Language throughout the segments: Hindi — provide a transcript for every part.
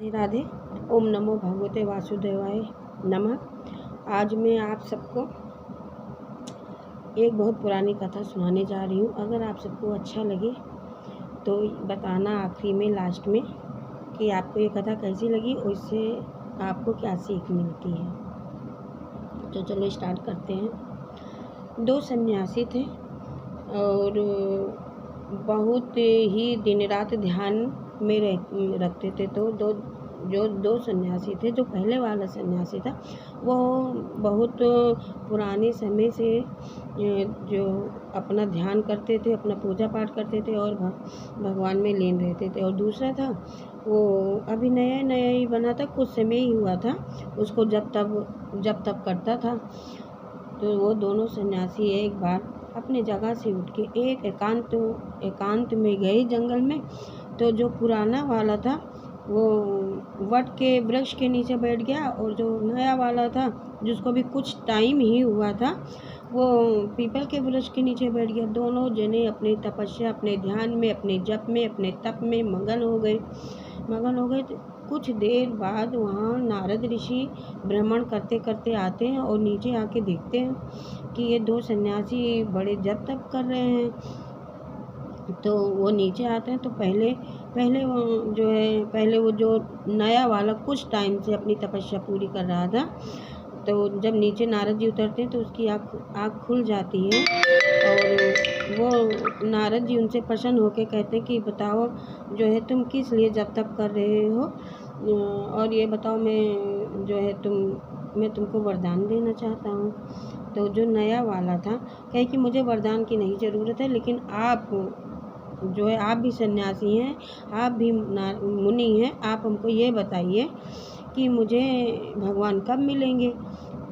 राधे राधे। ओम नमो भगवते वासुदेवाय नमः। आज मैं आप सबको एक बहुत पुरानी कथा सुनाने जा रही हूँ। अगर आप सबको अच्छा लगे तो बताना आखिरी में, लास्ट में, कि आपको ये कथा कैसी लगी और इससे आपको क्या सीख मिलती है। तो चलो स्टार्ट करते हैं। दो सन्यासी थे और बहुत ही दिन रात ध्यान में रखते थे। तो दो सन्यासी थे। जो पहले वाला सन्यासी था वो बहुत पुराने समय से जो अपना ध्यान करते थे, अपना पूजा पाठ करते थे और भगवान में लीन रहते थे। और दूसरा था वो अभी नया नया ही बना था, कुछ समय ही हुआ था, उसको जब तब करता था। तो वो दोनों सन्यासी एक बार अपने जगह से उठ के एक एकांत में गए जंगल में। तो जो पुराना वाला था वो वट के वृक्ष के नीचे बैठ गया और जो नया वाला था जिसको भी कुछ टाइम ही हुआ था वो पीपल के वृक्ष के नीचे बैठ गया। दोनों जने अपनी तपस्या, अपने ध्यान में, अपने जप में, अपने तप में मगन हो गए। तो कुछ देर बाद वहाँ नारद ऋषि भ्रमण करते करते आते हैं और नीचे आके देखते हैं कि ये दो सन्यासी बड़े जप तप कर रहे हैं। तो वो नीचे आते हैं तो पहले वो जो नया वाला कुछ टाइम से अपनी तपस्या पूरी कर रहा था। तो जब नीचे नारद जी उतरते हैं तो उसकी आँख खुल जाती है और वो नारद जी उनसे प्रसन्न होकर कहते हैं कि बताओ तुम किस लिए जब तक कर रहे हो, और ये बताओ मैं तुमको वरदान देना चाहता हूँ। तो जो नया वाला था कहे कि मुझे वरदान की नहीं ज़रूरत है, लेकिन आप आप भी सन्यासी हैं, आप भी मुनि हैं, आप हमको ये बताइए कि मुझे भगवान कब मिलेंगे,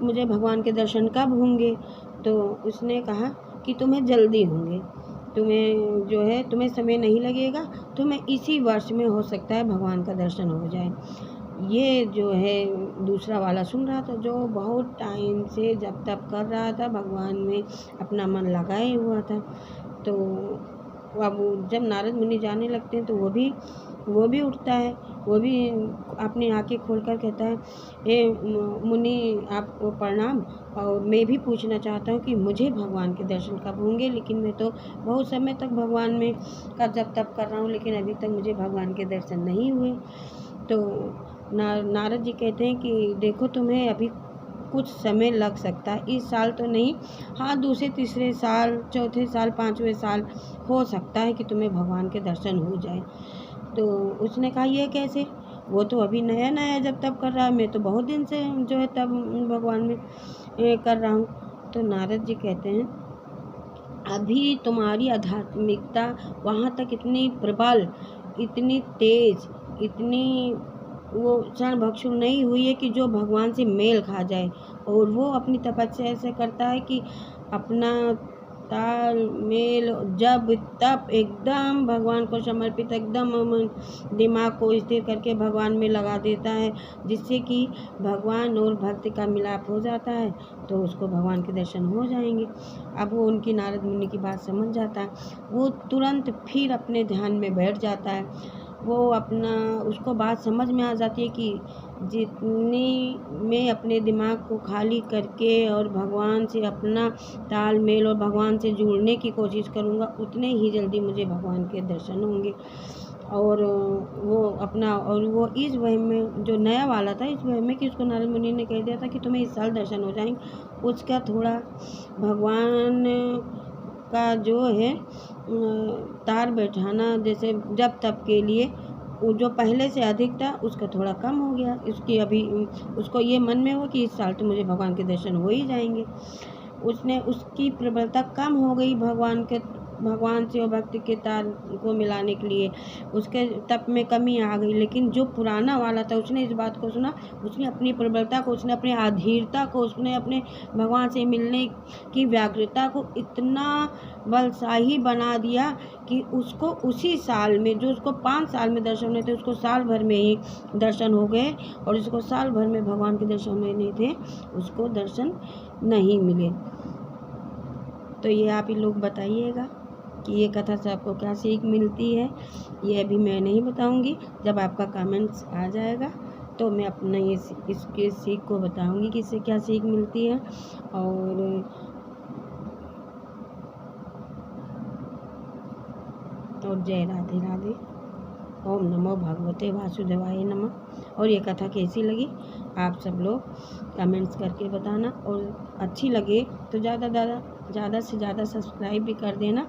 मुझे भगवान के दर्शन कब होंगे। तो उसने कहा कि तुम्हें जल्दी होंगे, तुम्हें समय नहीं लगेगा, तुम्हें इसी वर्ष में हो सकता है भगवान का दर्शन हो जाए। ये दूसरा वाला सुन रहा था, जो बहुत टाइम से जब तब कर रहा था, भगवान में अपना मन लगाए हुआ था। तो अब जब नारद मुनि जाने लगते हैं तो वो भी उठता है, वो भी अपनी आंखें खोलकर कहता है, हे मुनि आपको प्रणाम, और मैं भी पूछना चाहता हूँ कि मुझे भगवान के दर्शन कब होंगे, लेकिन मैं तो बहुत समय तक भगवान में का जब तब कर रहा हूँ, लेकिन अभी तक मुझे भगवान के दर्शन नहीं हुए। तो नारद जी कहते हैं कि देखो तुम्हें अभी कुछ समय लग सकता है, इस साल तो नहीं, हाँ दूसरे तीसरे साल, चौथे साल, पाँचवें साल हो सकता है कि तुम्हें भगवान के दर्शन हो जाए। तो उसने कहा ये कैसे, वो तो अभी नया नया जब तब कर रहा है, मैं तो बहुत दिन से तब भगवान में कर रहा हूँ। तो नारद जी कहते हैं अभी तुम्हारी आध्यात्मिकता वहाँ तक इतनी प्रबल, इतनी तेज, इतनी वो क्षण भक्षु नहीं हुई है कि जो भगवान से मेल खा जाए। और वो अपनी तपस्या ऐसे करता है कि अपना ताल मेल जब तब एकदम भगवान को समर्पित, एकदम दिमाग को स्थिर करके भगवान में लगा देता है, जिससे कि भगवान और भक्त का मिलाप हो जाता है, तो उसको भगवान के दर्शन हो जाएंगे। अब वो उनकी नारद मुनि की बात समझ जाता है, वो तुरंत फिर अपने ध्यान में बैठ जाता है। वो उसको बात समझ में आ जाती है कि जितनी मैं अपने दिमाग को खाली करके और भगवान से अपना तालमेल और भगवान से जुड़ने की कोशिश करूँगा, उतने ही जल्दी मुझे भगवान के दर्शन होंगे। और वो इस वहम में, जो नया वाला था, इस वहम में कि उसको नारद मुनि ने कह दिया था कि तुम्हें इस साल दर्शन हो जाएंगे, उसका थोड़ा भगवान का तार बैठाना जैसे जब तब के लिए वो जो पहले से अधिक था उसका थोड़ा कम हो गया। उसको ये मन में हो कि इस साल तो मुझे भगवान के दर्शन हो ही जाएंगे। उसकी प्रबलता कम हो गई भगवान से और भक्ति के तार को मिलाने के लिए, उसके तप में कमी आ गई। लेकिन जो पुराना वाला था उसने इस बात को सुना, उसने अपनी प्रबलता को, उसने अपनी आधीरता को, उसने अपने भगवान से मिलने की व्याग्रता को इतना बलशाही बना दिया कि उसको उसी साल में, जो उसको 5 साल में दर्शन हुए थे, उसको साल भर में ही दर्शन हो गए। और जिसको साल भर में भगवान के दर्शन हुए नहीं थे उसको दर्शन नहीं मिले। तो ये आप ही लोग बताइएगा। कि ये कथा से आपको क्या सीख मिलती है, ये अभी मैं नहीं बताऊंगी। जब आपका कमेंट्स आ जाएगा तो मैं अपना ये इसके सीख को बताऊंगी कि इससे क्या सीख मिलती है। और जय राधे राधे। ओम नमो भगवते वासुदेवाय नमः। और ये कथा कैसी लगी आप सब लोग कमेंट्स करके बताना, और अच्छी लगे तो ज़्यादा से ज़्यादा सब्सक्राइब भी कर देना।